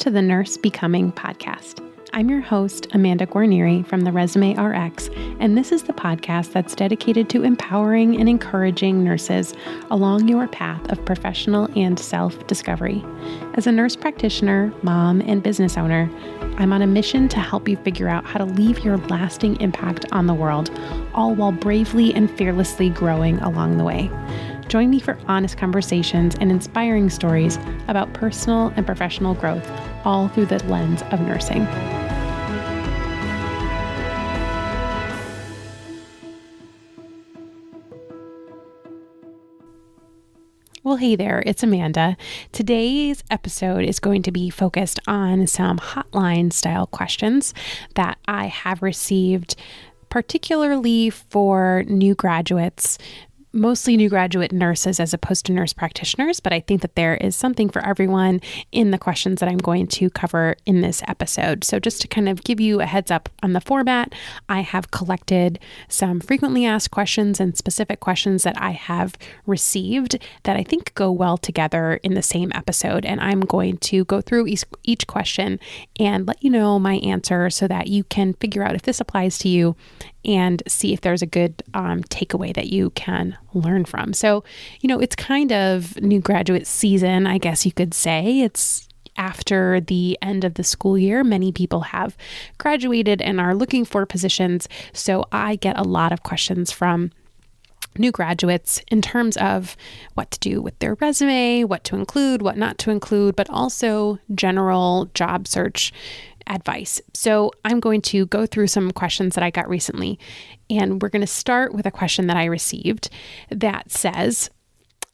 to the Nurse Becoming podcast. I'm your host, Amanda Guarnieri from the Résumé RX, and this is the podcast that's dedicated to empowering and encouraging nurses along your path of professional and self-discovery. As a nurse practitioner, mom, and business owner, I'm on a mission to help you figure out how to leave your lasting impact on the world, all while bravely and fearlessly growing along the way. Join me for honest conversations and inspiring stories about personal and professional growth, all through the lens of nursing. Well, hey there, it's Amanda. Today's episode is going to be focused on some hotline style questions that I have received, particularly for new graduates, mostly new graduate nurses as opposed to nurse practitioners, but I think that there is something for everyone in the questions that I'm going to cover in this episode. So just to kind of give you a heads up on the format, I have collected some frequently asked questions and specific questions that I have received that I think go well together in the same episode. And I'm going to go through each question and let you know my answer so that you can figure out if this applies to you and see if there's a good takeaway that you can learn from. So, it's kind of new graduate season, I guess you could say. It's after the end of the school year. Many people have graduated and are looking for positions. So I get a lot of questions from new graduates in terms of what to do with their resume, what to include, what not to include, but also general job search advice. So I'm going to go through some questions that I got recently, and we're going to start with a question that I received that says,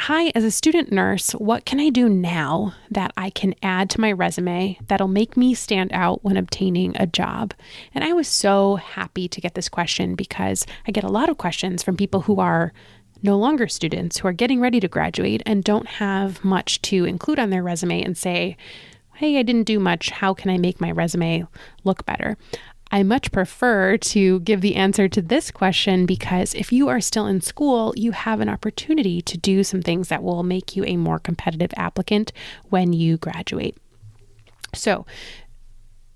"Hi, as a student nurse, what can I do now that I can add to my resume that'll make me stand out when obtaining a job?" And I was so happy to get this question because I get a lot of questions from people who are no longer students, who are getting ready to graduate and don't have much to include on their resume and say, "Hey, I didn't do much. How can I make my resume look better?" I much prefer to give the answer to this question because if you are still in school, you have an opportunity to do some things that will make you a more competitive applicant when you graduate. So,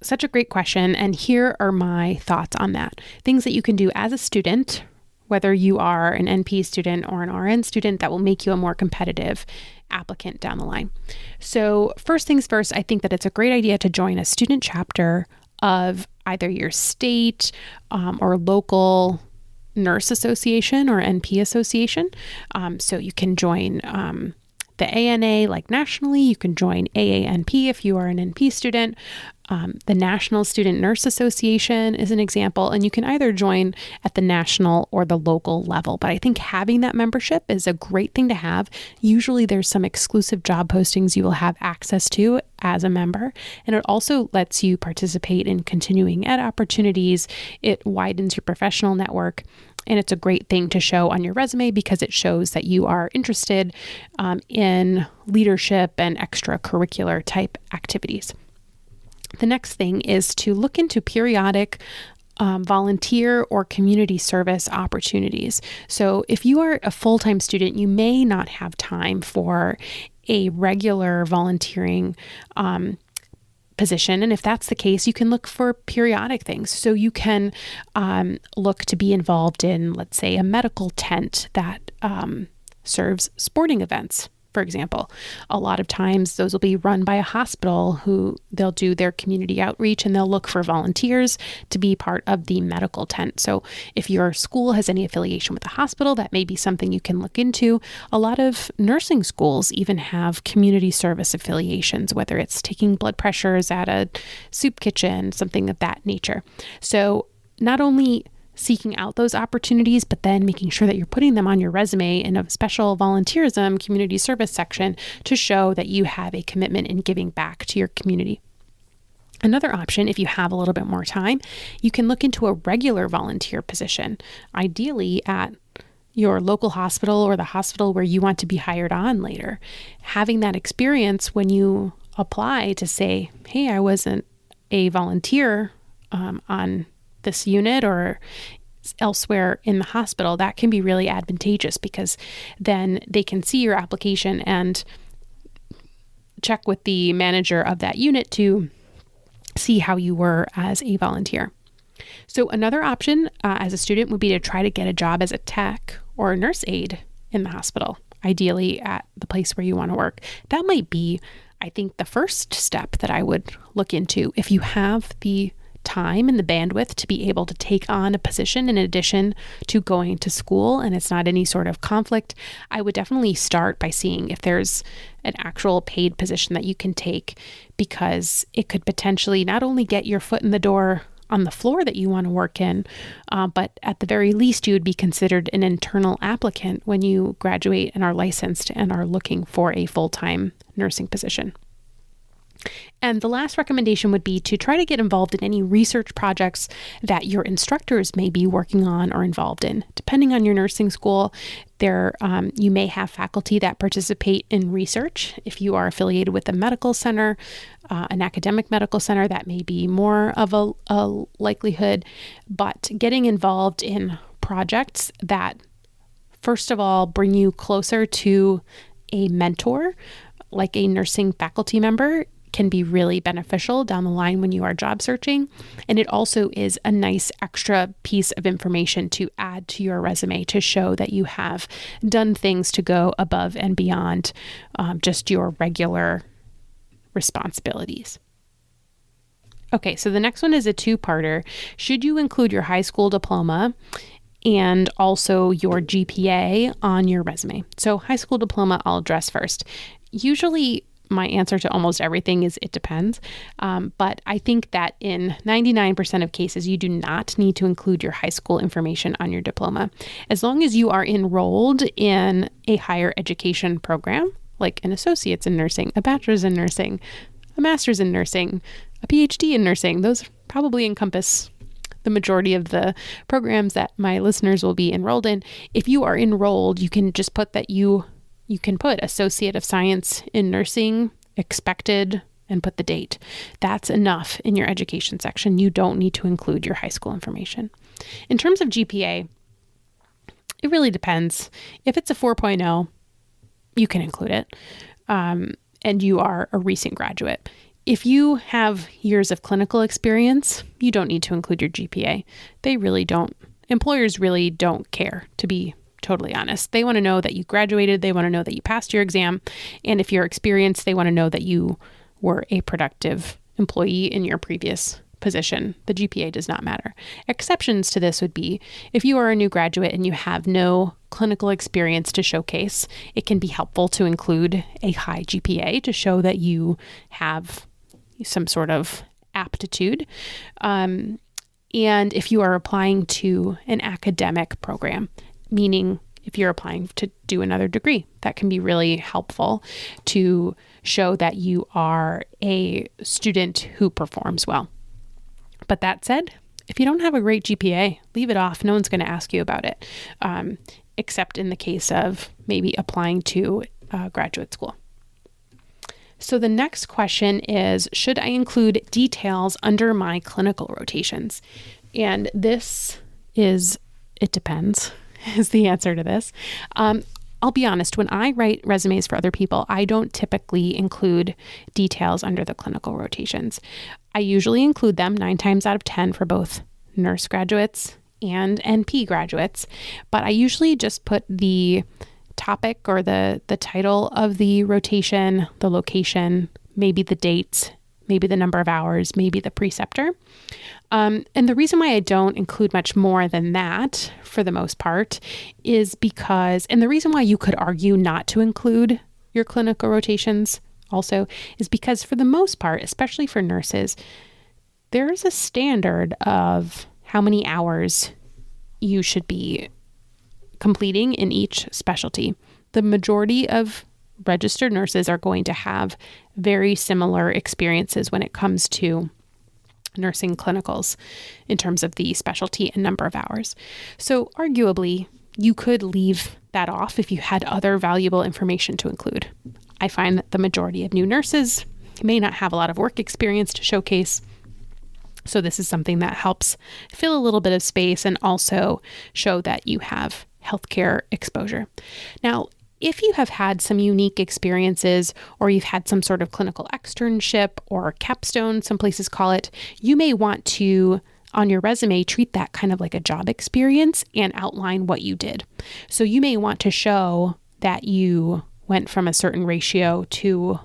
such a great question. And here are my thoughts on that. Things that you can do as a student, whether you are an NP student or an RN student, that will make you a more competitive applicant down the line. So first things first, I think that it's a great idea to join a student chapter of either your state or local nurse association or NP association. So you can join the ANA like nationally, you can join AANP if you are an NP student. The National Student Nurse Association is an example, and you can either join at the national or the local level. But I think having that membership is a great thing to have. Usually there's some exclusive job postings you will have access to as a member, and it also lets you participate in continuing ed opportunities. It widens your professional network, and it's a great thing to show on your resume because it shows that you are interested in leadership and extracurricular type activities. The next thing is to look into periodic volunteer or community service opportunities. So if you are a full-time student, you may not have time for a regular volunteering position. And if that's the case, you can look for periodic things. So you can look to be involved in, let's say, a medical tent that serves sporting events. For example, a lot of times those will be run by a hospital who they'll do their community outreach and they'll look for volunteers to be part of the medical tent. So if your school has any affiliation with the hospital, that may be something you can look into. A lot of nursing schools even have community service affiliations, whether it's taking blood pressures at a soup kitchen, something of that nature. So not only seeking out those opportunities, but then making sure that you're putting them on your resume in a special volunteerism community service section to show that you have a commitment in giving back to your community. Another option, if you have a little bit more time, you can look into a regular volunteer position, ideally at your local hospital or the hospital where you want to be hired on later. Having that experience when you apply to say, "Hey, I wasn't a volunteer on this unit or elsewhere in the hospital," that can be really advantageous because then they can see your application and check with the manager of that unit to see how you were as a volunteer. So another option as a student would be to try to get a job as a tech or a nurse aide in the hospital, ideally at the place where you want to work. That might be, I think, the first step that I would look into. If you have the time and the bandwidth to be able to take on a position in addition to going to school and it's not any sort of conflict, I would definitely start by seeing if there's an actual paid position that you can take, because it could potentially not only get your foot in the door on the floor that you want to work in, but at the very least, you would be considered an internal applicant when you graduate and are licensed and are looking for a full-time nursing position. And the last recommendation would be to try to get involved in any research projects that your instructors may be working on or involved in. Depending on your nursing school, you may have faculty that participate in research. If you are affiliated with a medical center, an academic medical center, that may be more of a likelihood. But getting involved in projects that, first of all, bring you closer to a mentor, like a nursing faculty member, can be really beneficial down the line when you are job searching. And it also is a nice extra piece of information to add to your resume to show that you have done things to go above and beyond just your regular responsibilities. Okay, so the next one is a two-parter. Should you include your high school diploma and also your GPA on your resume? So high school diploma, I'll address first. Usually, my answer to almost everything is it depends. But I think that in 99% of cases, you do not need to include your high school information on your diploma. As long as you are enrolled in a higher education program, like an associate's in nursing, a bachelor's in nursing, a master's in nursing, a PhD in nursing, those probably encompass the majority of the programs that my listeners will be enrolled in. If you are enrolled, you can just put that you can put Associate of Science in Nursing, expected, and put the date. That's enough in your education section. You don't need to include your high school information. In terms of GPA, it really depends. If it's a 4.0, you can include it, and you are a recent graduate. If you have years of clinical experience, you don't need to include your GPA. Employers really don't care, to be totally honest. They want to know that you graduated. They want to know that you passed your exam. And if you're experienced, they want to know that you were a productive employee in your previous position. The GPA does not matter. Exceptions to this would be if you are a new graduate and you have no clinical experience to showcase, it can be helpful to include a high GPA to show that you have some sort of aptitude. And if you are applying to an academic program, meaning if you're applying to do another degree, that can be really helpful to show that you are a student who performs well. But that said, if you don't have a great GPA, leave it off. No one's going to ask you about it, except in the case of maybe applying to graduate school. So the next question is, should I include details under my clinical rotations? And this is, it depends, is the answer to this. I'll be honest, when I write resumes for other people, I don't typically include details under the clinical rotations. I usually include them 9 times out of 10 for both nurse graduates and NP graduates, but I usually just put the topic or the title of the rotation, the location, maybe the dates, maybe the number of hours, maybe the preceptor. And the reason why I don't include much more than that, for the most part, is because, and the reason why you could argue not to include your clinical rotations also, is because for the most part, especially for nurses, there's a standard of how many hours you should be completing in each specialty. The majority of registered nurses are going to have very similar experiences when it comes to nursing clinicals in terms of the specialty and number of hours. So arguably, you could leave that off if you had other valuable information to include. I find that the majority of new nurses may not have a lot of work experience to showcase. So this is something that helps fill a little bit of space and also show that you have healthcare exposure. Now, if you have had some unique experiences or you've had some sort of clinical externship or capstone, some places call it, you may want to, on your resume, treat that kind of like a job experience and outline what you did. So you may want to show that you went from a certain ratio to,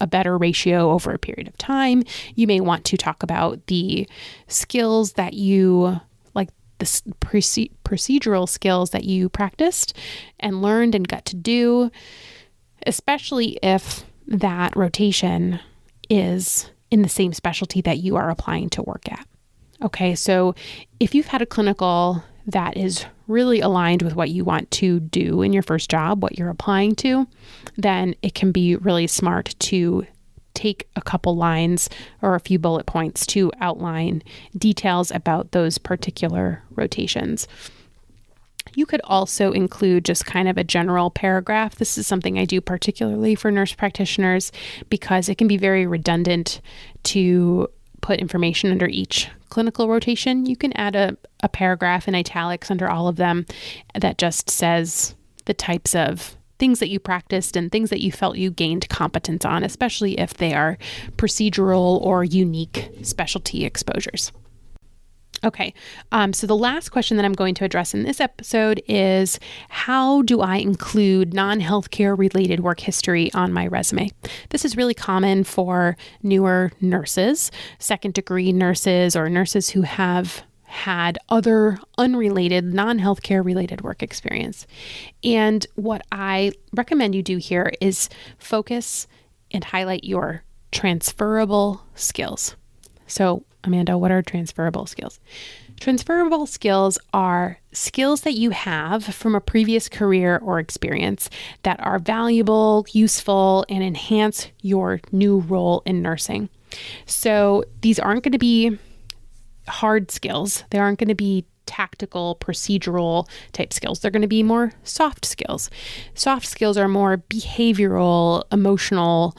a better ratio over a period of time. You may want to talk about the skills that you, like the procedural skills that you practiced and learned and got to do, especially if that rotation is in the same specialty that you are applying to work at. Okay, so if you've had a clinical that is really aligned with what you want to do in your first job, what you're applying to, then it can be really smart to take a couple lines or a few bullet points to outline details about those particular rotations. You could also include just kind of a general paragraph. This is something I do particularly for nurse practitioners because it can be very redundant to put information under each clinical rotation. You can add a paragraph in italics under all of them that just says the types of things that you practiced and things that you felt you gained competence on, especially if they are procedural or unique specialty exposures. Okay, so the last question that I'm going to address in this episode is, how do I include non-healthcare related work history on my resume? This is really common for newer nurses, second degree nurses, or nurses who have had other unrelated, non-healthcare related work experience. And what I recommend you do here is focus and highlight your transferable skills. So, Amanda, what are transferable skills? Transferable skills are skills that you have from a previous career or experience that are valuable, useful, and enhance your new role in nursing. So these aren't going to be hard skills. They aren't going to be tactical, procedural type skills. They're going to be more soft skills. Soft skills are more behavioral, emotional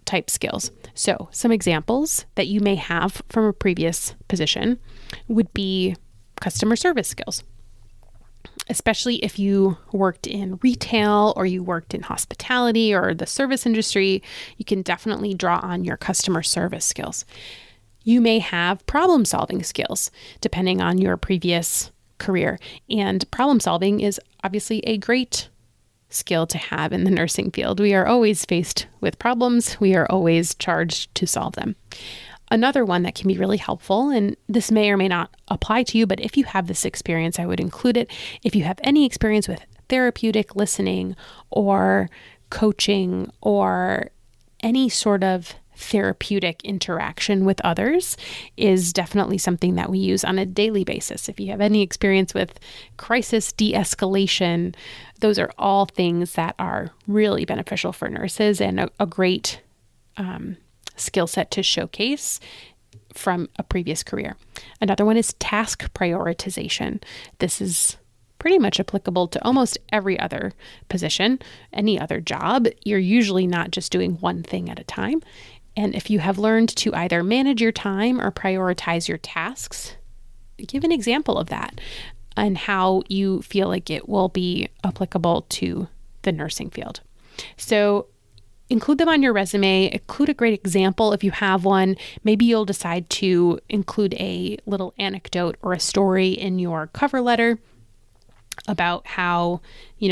type skills. So some examples that you may have from a previous position would be customer service skills, especially if you worked in retail or you worked in hospitality or the service industry. You can definitely draw on your customer service skills. You may have problem solving skills depending on your previous career, and problem solving is obviously a great skill to have in the nursing field. We are always faced with problems. We are always charged to solve them. Another one that can be really helpful, and this may or may not apply to you, but if you have this experience, I would include it. If you have any experience with therapeutic listening or coaching or any sort of therapeutic interaction with others, is definitely something that we use on a daily basis. If you have any experience with crisis de-escalation, those are all things that are really beneficial for nurses and a great skill set to showcase from a previous career. Another one is task prioritization. This is pretty much applicable to almost every other position, any other job. You're usually not just doing one thing at a time. And if you have learned to either manage your time or prioritize your tasks, give an example of that and how you feel like it will be applicable to the nursing field. So include them on your resume, include a great example if you have one. Maybe you'll decide to include a little anecdote or a story in your cover letter about how,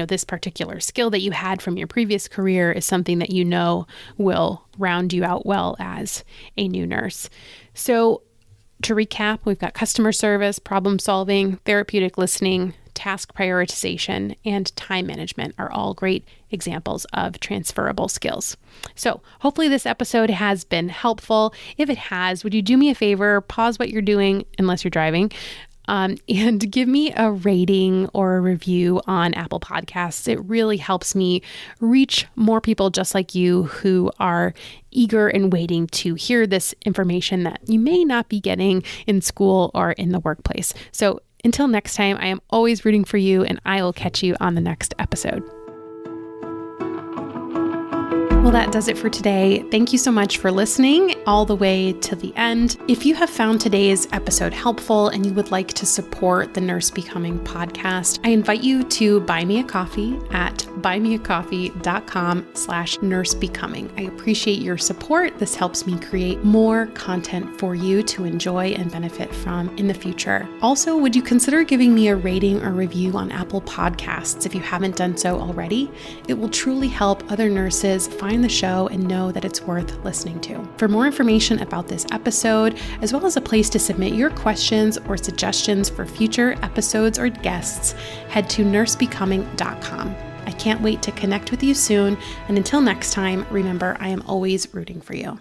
this particular skill that you had from your previous career is something that will round you out well as a new nurse. So to recap, we've got customer service, problem solving, therapeutic listening, task prioritization, and time management are all great examples of transferable skills. So hopefully this episode has been helpful. If it has, would you do me a favor, pause what you're doing, unless you're driving, and give me a rating or a review on Apple Podcasts. It really helps me reach more people just like you who are eager and waiting to hear this information that you may not be getting in school or in the workplace. So until next time, I am always rooting for you, and I will catch you on the next episode. Well, that does it for today. Thank you so much for listening all the way to the end. If you have found today's episode helpful and you would like to support the Nurse Becoming podcast, I invite you to buy me a coffee at buymeacoffee.com/nursebecoming. I appreciate your support. This helps me create more content for you to enjoy and benefit from in the future. Also, would you consider giving me a rating or review on Apple Podcasts if you haven't done so already? It will truly help other nurses find the show and know that it's worth listening to. For more information about this episode, as well as a place to submit your questions or suggestions for future episodes or guests, head to nursebecoming.com. I can't wait to connect with you soon, and until next time, remember, I am always rooting for you.